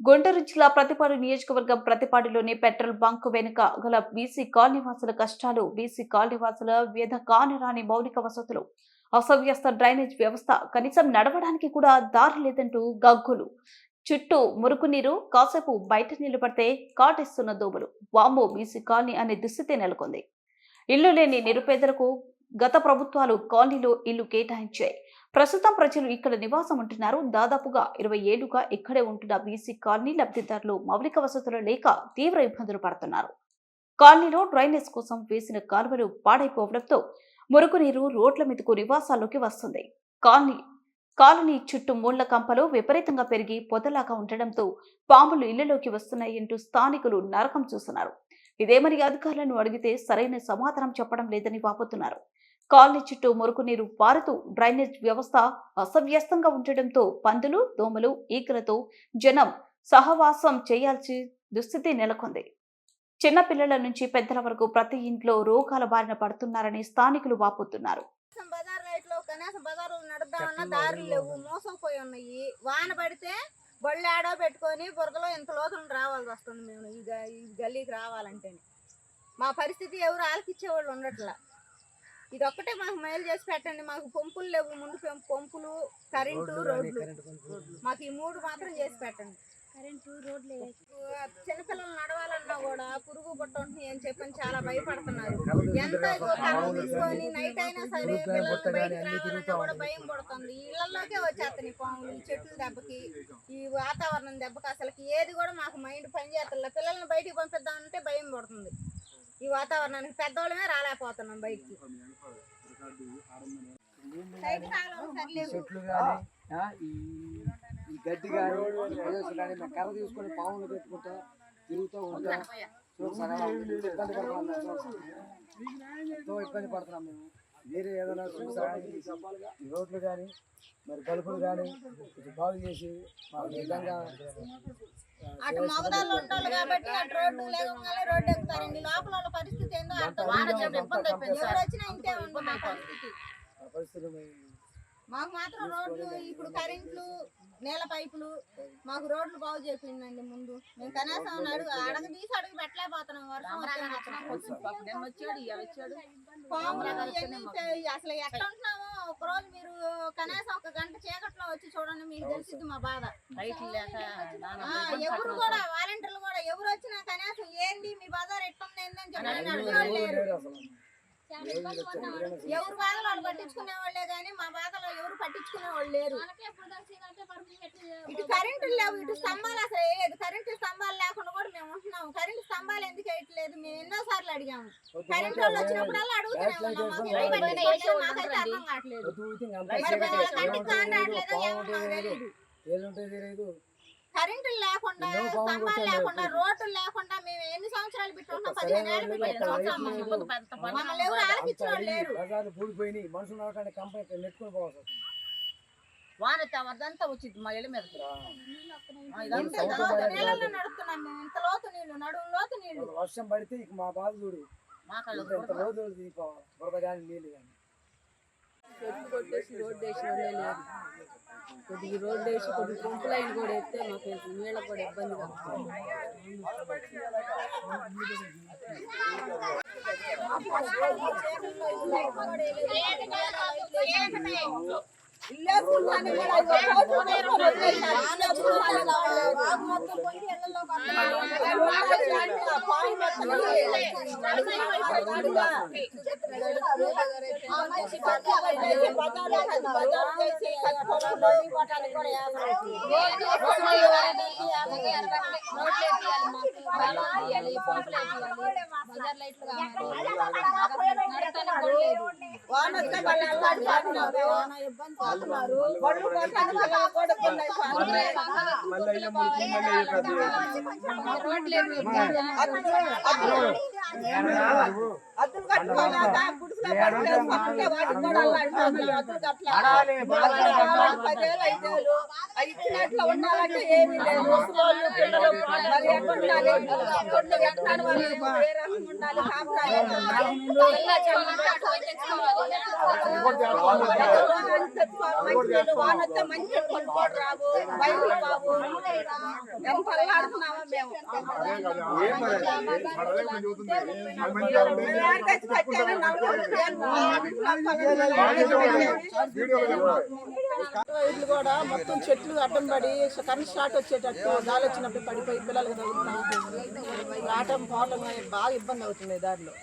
గుంటూరు జిల్లా ప్రతిపాడు నియోజకవర్గం ప్రతిపాడులోని petrol bunk వెనుక గల బీసీ కాలనీవాసుల కష్టాలు, బీసీ కాలనీవాసుల వ్యధ కానరాని మౌలిక వసతులు, అసవ్యస్త డ్రైనేజ్ వ్యవస్థ, కనీసం నడవడానికి కూడా దారి లేదంటూ గగ్గులు. చుట్టూ మురుగునీరు, కాసేపు బయట నిలబడితే కాటేస్తున్న దోమలు. వామ్మో, బీసీ కాలనీ అనే దుస్థితి నెలకొంది. ఇల్లు లేని నిరుపేదలకు గత ప్రభుత్వాలు కాలనీలో ఇల్లు కేటాయించాయి. ప్రస్తుతం ప్రజలు ఇక్కడ నివాసం ఉంటున్నారు. దాదాపుగా 20 ఏళ్లుగా ఇక్కడే ఉంటున్న బీసీ కాలనీ లబ్ధిదారులు మౌలిక వసతులు లేక తీవ్ర ఇబ్బందులు పడుతున్నారు. కాలనీలో డ్రైనేజ్ కోసం వేసిన కాలువలు పాడైపోవడంతో మురుగునీరు రోడ్ల మీదకు నివాసాల్లోకి వస్తుంది. కాలనీ చుట్టూ ముళ్ల కంపలు విపరీతంగా పెరిగి పొదలాగా ఉండడంతో పాములు ఇళ్లలోకి వస్తున్నాయంటూ స్థానికులు నరకం చూస్తున్నారు. ఇదేమని అధికారులను అడిగితే సరైన సమాధానం చెప్పడం లేదని వాపోతున్నారు. కాలనీ చుట్టూ మురుగునీరు పారుతూ డ్రైనేజ్ వ్యవస్థ అస్తవ్యస్తంగా ఉండడంతో పందులు, దోమలు, ఈగలతో జనం సహవాసం చేయాల్సి దుస్థితి నెలకొంది. చిన్నపిల్లల నుంచి పెద్దల వరకు ప్రతి ఇంట్లో రోగాల బారిన పడుతున్నారని స్థానికులు వాపోతున్నారు. కనీసం బజార్లో నడుద్దామన్నా దారులు లేవు, మోసపోయి ఉన్నాయి. వాన పడితే బళ్ళు ఆడో పెట్టుకొని బురదలో ఇంత లోతులు రావాల్సి వస్తుంది. మేము ఈ గల్లీకి రావాలంటే మా పరిస్థితి ఎవరు ఆలకిచ్చేవాళ్ళు ఉండట్లా. ఇది ఒక్కటే మాకు మేలు చేసి పెట్టండి. మాకు పంపులు లేవు, ముందు పంపులు, కరెంటు, రోడ్లు, మాకు ఈ మూడు మాత్రం చేసి పెట్టండి. కరెంటు, రోడ్లు. చిన్నపిల్లలు నడవాలన్నా కూడా పురుగు పుట్ట ఉంటుంది అని చెప్పని చాలా భయపడుతున్నారు. ఎంత కరెంట్ తీసుకొని నైట్ అయినా సరే పిల్లలు బయటకు రావాలన్నా కూడా భయం పడుతుంది. ఇళ్లలోకే వచ్చేస్తాయి పాములు, ఈ చెట్ల దెబ్బకి, ఈ వాతావరణం దెబ్బకి అసలుకి ఏది కూడా మాకు మైండ్ పనిచేస్తుంది. పిల్లల్ని బయటికి పంపిద్దామంటే భయం పడుతుంది. ఈ వాతావరణానికి పెద్దవాళ్ళమే రాలేకపోతున్నాం బయటికి. చెట్లు కానీ ఈ గడ్డి కానీ కానీ మేము కర్ర తీసుకొని పాములు పెట్టుకుంటా తిరుగుతూ ఉంటాం. ఎంతో ఇబ్బంది పడుతున్నాం మేము. మీరే ఏదైనా ఈ రోడ్లు కానీ మరి గలుపులు కానీ బాగు చేసి మాకు నిజంగా అటు మగదాళ్ళు ఉంటారు కాబట్టి అటు రోడ్డు లేకుండా రోడ్డు ఎక్కుతారండి. లోపల వాళ్ళ పరిస్థితి ఏందో అర్థం ఎవరు వచ్చినా ఇంతే ఉంది మా పరిస్థితి. మాకు మాత్రం రోడ్లు, ఇప్పుడు కరెంట్లు, నీళ్ళ పైపులు, మాకు రోడ్లు బాగు చేసిందండి. ముందు మేము కనీసం అడుగు తీసి అడుగు పెట్టలేకపోతున్నాం. అసలు ఎట్లా ఉంటున్నామో ఒకరోజు మీరు కనీసం ఒక గంట చీకట్లో వచ్చి చూడండి, మీకు తెలిసింది మా బాధ. ఎవరు కూడా వాలంటీర్లు కూడా ఎవరు వచ్చినా కనీసం ఏంది మీ బజార్ ఎట్టుంది అని చెప్పి అడుగులేరు. ఎవరు బాధలు వాళ్ళు పట్టించుకునే వాళ్ళే కానీ మా బాధలో ఎవరు పట్టించుకునే వాళ్ళు లేరు. ఇటు కరెంటు లేవు, ఇటు స్తంభాలు అసలు వేయలేదు. కరెంటు స్తంభాలు లేకుండా కూడా మేము ఉంటున్నాము. కరెంటు స్తంభాలు ఎందుకు వేయట్లేదు మేము ఎన్నోసార్లు అడిగాము. కరెంటు వాళ్ళు వచ్చినప్పుడల్లా అడుగుతూనే ఉన్నాం. మాకైతే అర్థం కావట్లేదు. కంటికి కాంట్రాట్లేదో ఏమన్నా తెలియదు. కరెంటు లేకుండా, స్తంభాలు లేకుండా, రోడ్లు లేకుండా మేము ఎన్ని సంవత్సరాలు పెట్టుకుంటాం? 15 ఏళ్ళు మమ్మల్ని ఎవరు ఆలకించిన వాళ్ళు లేరు. వానంతా వచ్చింది మా ఇళ్ళ మీద. నీళ్ళలో నడుస్తున్నాం మేము. ఇంత లోతు నీళ్లు, నడుము లోతు నీళ్లు. వర్షం పడితే ఇక మా బాధ చూడు. బురద కానీ నీళ్ళు కానీ చెట్టు కొట్టేసి రోడ్డు వేసి లేదు. కొద్దిగా రోడ్డు వేసి కొద్దిగా పంపు లైన్ కూడా వేస్తే మాకు నీళ్ళకు కూడా ఇబ్బందిగా అతులు కట్టుకోలేక గుడిసెలో పట్టుకుంటే వాటికి కూడా పదేళ్ళు 5 ఏళ్ళు ఇచ్చినట్లు ఉండాలంటే ఏమీ లేదు. మరి ఎట్లుండాలి? ఎట్టాలి? వాళ్ళు ఏ రకం ఉండాలి? కాపురాలు మంచి నీళ్ళు వాన వస్తే మంచి నీళ్ళు కొనుక్కోడు రావు బయలు బాబు ఎంత అల్లాడుతున్నామో మేము ఇల్లు కూడా మొత్తం చెట్లు అడ్డం పడి కరెంట్ షార్ట్ వచ్చేటట్టు గాలి వచ్చినప్పుడు పడిపోయి పిల్లలకు తగులుతున్నాయి రావటం పోవటం బాగా ఇబ్బంది అవుతుంది దారిలో.